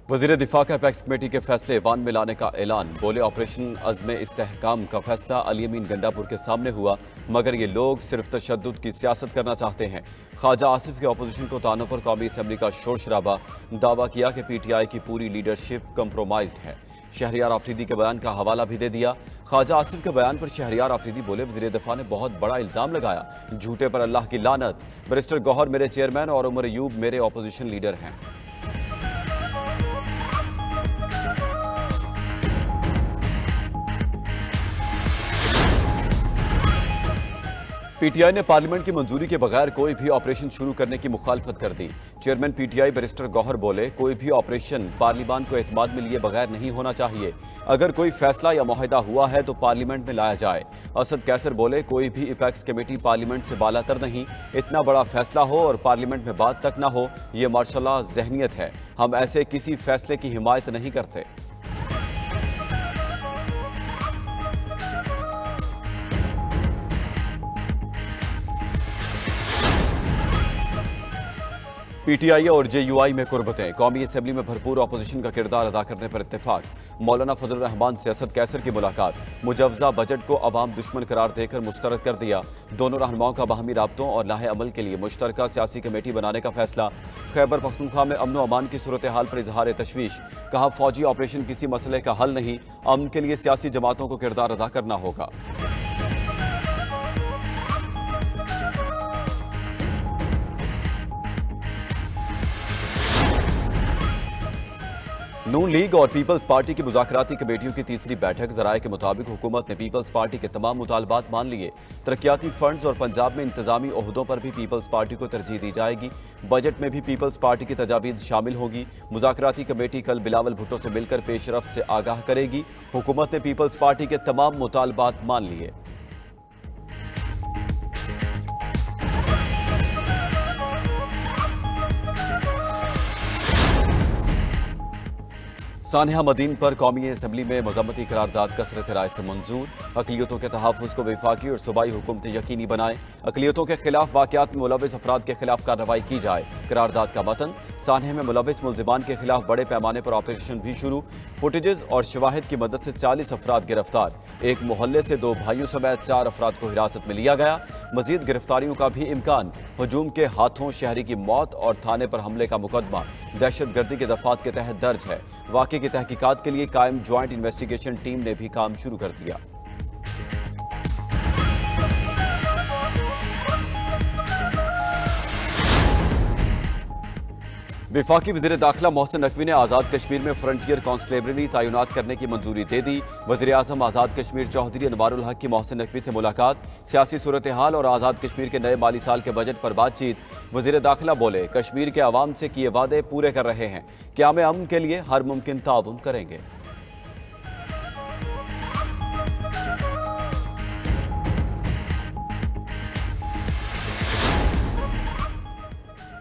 वज़ीर दिफा का अपेक्स कमेटी के फैसले ईवान में लाने का ऐलान। बोले ऑपरेशन अज़्म इस्तेहकाम का फैसला अली अमीन गंडापुर के सामने हुआ, मगर ये लोग सिर्फ तशद्दुद की सियासत करना चाहते हैं। ख्वाजा आसिफ के अपोजिशन को तानों पर कौमी असम्बली का शोर शराबा। दावा किया कि PTI की पूरी लीडरशिप कंप्रोमाइज्ड है। शहरियार आफरीदी के बयान का हवाला भी दे दिया। ख्वाजा आसिफ के बयान पर शहरियार आफरीदी बोले वज़ीर दिफा ने बहुत बड़ा इल्ज़ाम लगाया, झूठे पर अल्लाह की लानत। बैरिस्टर गौहर मेरे चेयरमैन और उमर अयूब मेरे अपोजिशन लीडर हैं। PTI ने पार्लियामेंट की मंजूरी के बगैर कोई भी ऑपरेशन शुरू करने की मुखालफत कर दी। चेयरमैन PTI बैरिस्टर गौहर बोले कोई भी ऑपरेशन पार्लियामान को एतमाद में लिए बगैर नहीं होना चाहिए। अगर कोई फैसला या मुआहदा हुआ है तो पार्लियामेंट में लाया जाए। असद कैसर बोले कोई भी अपेक्स कमेटी पार्लियामेंट से बालातर नहीं। इतना बड़ा फैसला हो और पार्लियामेंट में बात तक ना हो, ये माशाल्लाह जहनियत है। हम ऐसे किसी फैसले की हिमायत नहीं करते। PTI और JUI में कुर्बतें। कौमी असम्बली में भरपूर अपोजिशन का किरदार अदा करने पर इत्तेफाक। मौलाना फजल रहमान से असद कैसर की मुलाकात। मुजवजा बजट को अवाम दुश्मन करार देकर मुस्तरद कर दिया। दोनों रहनुमाओं का बाहमी राब्तों और लाहे अमल के लिए मुश्तरका सियासी कमेटी बनाने का फैसला। खैबर पख्तूनख्वा में अमन अमान की सूरत हाल पर इजहार तशवीश। कहा फौजी ऑपरेशन किसी मसले का हल नहीं, अमन के लिए सियासी जमातों को किरदार अदा करना होगा। नून लीग और पीपल्स पार्टी की मुज़ाकराती कमेटियों की तीसरी बैठक। ज़राए के मुताबिक हुकूमत ने पीपल्स पार्टी के तमाम मुतालबात मान लिए। तरक्याती फंड्स और पंजाब में इंतजामी ओहदों पर भी पीपल्स पार्टी को तरजीह दी जाएगी। बजट में भी पीपल्स पार्टी की तजावीज़ शामिल होगी। मुज़ाकराती कमेटी कल बिलावल भुट्टो से मिलकर पेशरफ्त से आगाह करेगी। हुकूमत ने पीपल्स पार्टी के तमाम मुतालबात मान लिए। सानिया मदीन पर कौमी असम्बली में मजम्मती करारदाद कसरत राय से मंजूर। अकलियतों के तहफ़्फ़ुज़ को वफाकी और सूबाई हुकूमतें यकीनी बनाएं। अकलियतों के खिलाफ वाक़यात में मुलव्वस अफराद के खिलाफ कार्रवाई की जाए। करारदाद का मतन। सानिया में मुलव्वस मुल्ज़िमान के खिलाफ बड़े पैमाने पर ऑपरेशन भी शुरू। फुटेजेस और शवाहिद की मदद से 40 अफराद गिरफ्तार। एक मोहल्ले से 2 भाइयों समेत 4 अफराद को हिरासत में लिया गया। मजीद गिरफ्तारियों का भी इम्कान। हजूम के हाथों शहरी की मौत और थाने पर हमले का मुकदमा दहशतगर्दी के दफात के तहत दर्ज है। वाक़े की तहकीकात के लिए कायम ज्वाइंट इन्वेस्टिगेशन टीम ने भी काम शुरू कर दिया। वफाकी वज़ीर दाखिला मोहसिन नकवी ने आज़ाद कश्मीर में फ्रंटियर कांस्टेबलरी तैनात करने की मंजूरी दे दी। वज़ीर आज़म आज़ाद कश्मीर चौधरी अनवारुल हक की मोहसिन नकवी से मुलाकात। सियासी सूरत हाल और आज़ाद कश्मीर के नए माली साल के बजट पर बातचीत। वज़ीर दाखिला बोले कश्मीर के अवाम से किए वादे पूरे कर रहे हैं। क़याम अमन के लिए हर मुमकिन ताउन करेंगे।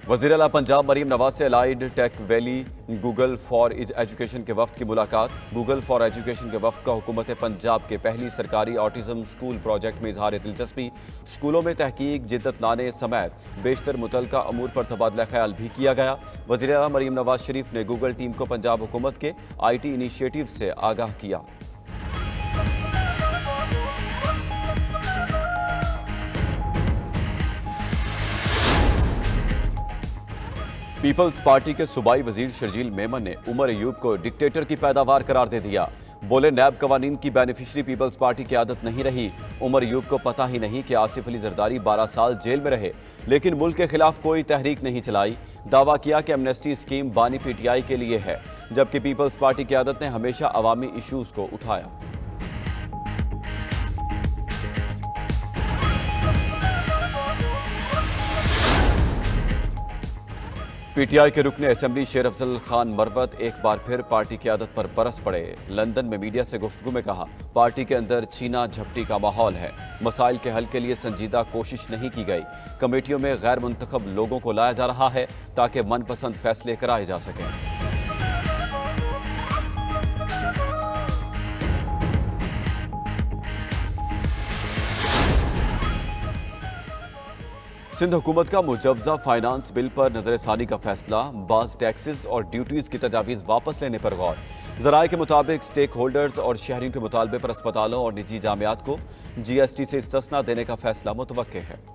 वज़ीर आला पंजाब मरीम नवाज से Allied Tech Valley Google for education के वफ्द की मुलाकात। गूगल फॉर एजुकेशन के वफ्द का हुकूमत पंजाब के पहली सरकारी ऑटिज़म स्कूल प्रोजेक्ट में इजहार दिलचस्पी। स्कूलों में तहकीक जिद्दत लाने समेत बेशतर मुतल्लिका अमूर पर तबादला ख्याल भी किया गया। वज़ीर आला मरीम नवाज शरीफ ने गूगल टीम को पंजाब हुकूमत के IT इनिशिएटिव से आगाह किया। पीपल्स पार्टी के सूबाई वजीर शर्जील मेमन ने उमर अयूब को डिक्टेटर की पैदावार करार दे दिया। बोले नैब कवानीन की बेनिफिशरी पीपल्स पार्टी की आदत नहीं रही। उमर अयूब को पता ही नहीं कि आसिफ अली जरदारी 12 साल जेल में रहे लेकिन मुल्क के खिलाफ कोई तहरीक नहीं चलाई। दावा किया कि एमनेस्टी स्कीम बानी PTI के लिए है, जबकि पीपल्स पार्टी की आदत ने हमेशा अवामी इशूज को उठाया। PTI के रुकने असम्बली शेर अफजल खान मरवत एक बार फिर पार्टी की आदत पर बरस पड़े। लंदन में मीडिया से गुफ्तगू में कहा पार्टी के अंदर छीना झपटी का माहौल है। मसाइल के हल के लिए संजीदा कोशिश नहीं की गई। कमेटियों में गैर मुंतखब लोगों को लाया जा रहा है ताकि मनपसंद फैसले कराए जा सकें। सिंध हुकूमत का मुजवजा फाइनेंस बिल पर नजरसानी का फैसला, बाज टैक्सेस और ड्यूटीज की तजावीज़ वापस लेने पर गौर। जराये के मुताबिक स्टेक होल्डर्स और शहरियों के मुतालबे पर अस्पतालों और निजी जामियात को GST से इस्तिस्ना देने का फैसला मुतवक्के है।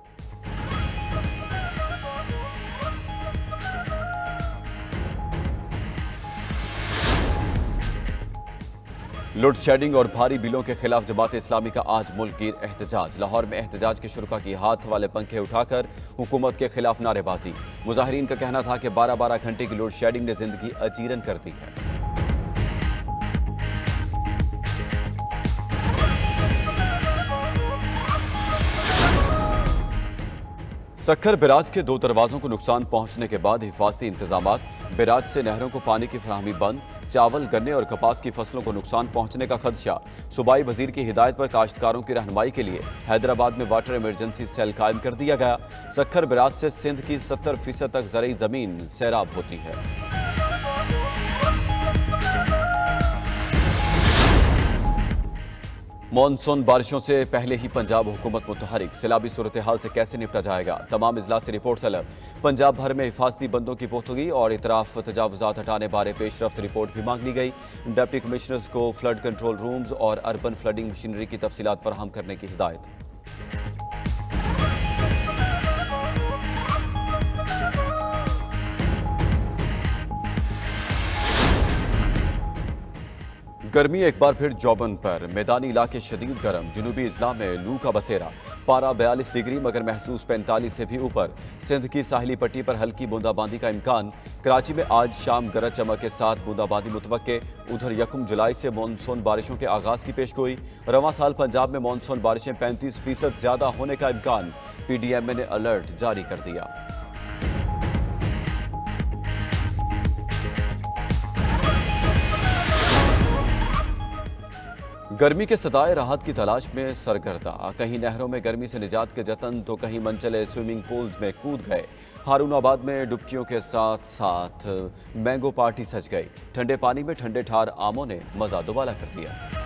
लोड शेडिंग और भारी बिलों के खिलाफ जमात इस्लामी का आज मुल्क गिर एहतजाज। लाहौर में एहतजाज के शुरका की हाथ वाले पंखे उठाकर हुकूमत के खिलाफ नारेबाजी। मुजाहिरीन का कहना था कि 12-12 घंटे की लोड शेडिंग ने जिंदगी अजीरन कर दी है। सक्खर बैराज के 2 दरवाजों को नुकसान पहुंचने के बाद हिफाजती इंतजामात। बैराज से नहरों को पानी की फराहमी बंद। चावल, गन्ने और कपास की फसलों को नुकसान पहुंचने का खदशा। सूबाई वजीर की हिदायत पर काश्तकारों की रहनुमाई के लिए हैदराबाद में वाटर इमरजेंसी सेल कायम कर दिया गया। सक्खर बैराज से सिंध की 70% तक ज़रई ज़मीन सैराब होती है। मॉनसून बारिशों से पहले ही पंजाब हुकूमत मुतहरिक। सैलाबी सूरत हाल से कैसे निपटा जाएगा, तमाम अजला से रिपोर्ट तलब। पंजाब भर में हिफाजती बंदों की पुख्तगी और इतराफ तजावुजात हटाने बारे पेशरफ्त रिपोर्ट भी मांग ली गई। डिप्टी कमिश्नर्स को फ्लड कंट्रोल रूम्स और अर्बन फ्लडिंग मशीनरी की तफसीलात फराहम करने की हिदायत। गर्मी एक बार फिर जौबन पर। मैदानी इलाके शदीद गर्म। जनूबी इजला में लू का बसेरा। पारा 42 डिग्री मगर महसूस 45 से भी ऊपर। सिंध की साहिली पट्टी पर हल्की बूंदाबांदी का इम्कान। कराची में आज शाम गरज चमक के साथ बूंदाबांदी मुतवक्के। उधर 1 जुलाई से मानसून बारिशों के आगाज की पेशगोई। रवां साल पंजाब में मानसून बारिशें 35% ज्यादा होने का इम्कान। PDMA ने अलर्ट जारी कर दिया। गर्मी के सदाए राहत की तलाश में सरगर्दा। कहीं नहरों में गर्मी से निजात के जतन तो कहीं मनचले स्विमिंग पूल्स में कूद गए। हारूनाबाद में डुबकियों के साथ साथ मैंगो पार्टी सज गई। ठंडे पानी में ठंडे ठार आमों ने मजा दुबाला कर दिया।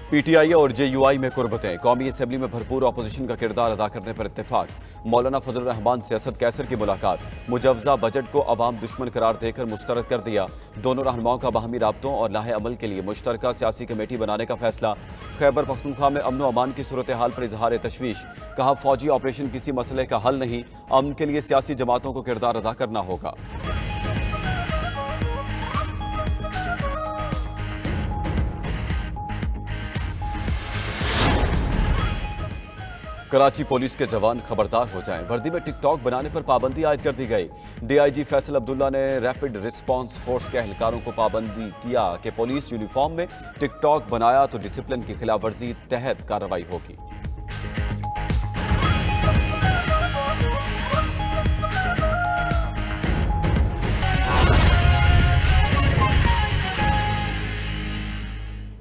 PTI और JUI में कुर्बतें। कौमी असम्बली में भरपूर अपोजिशन का किरदार अदा करने पर इत्तेफाक। मौलाना फजलुर रहमान से असद कैसर की मुलाकात। मुजवजा बजट को अवाम दुश्मन करार देकर मुस्तरद कर दिया। दोनों रहनुमाओं का बाहमी राब्तों और लाहे अमल के लिए मुश्तरका सियासी कमेटी बनाने का फैसला। खैबर पख्तूनख्वा में अमन व अमान की सूरत हाल पर इजहार तशवीश। कहा, फौजी ऑपरेशन किसी मसले का हल नहीं, अमन के लिए सियासी जमातों को किरदार अदा करना होगा। कराची पुलिस के जवान खबरदार हो जाएं। वर्दी में टिकटॉक बनाने पर पाबंदी आयद कर दी गई। DIG फैसल अब्दुल्ला ने रैपिड रिस्पांस फोर्स के एहलकारों को पाबंदी किया कि पुलिस यूनिफॉर्म में टिकटॉक बनाया तो डिसिप्लिन की खिलाफ वर्जी तहत कार्रवाई होगी।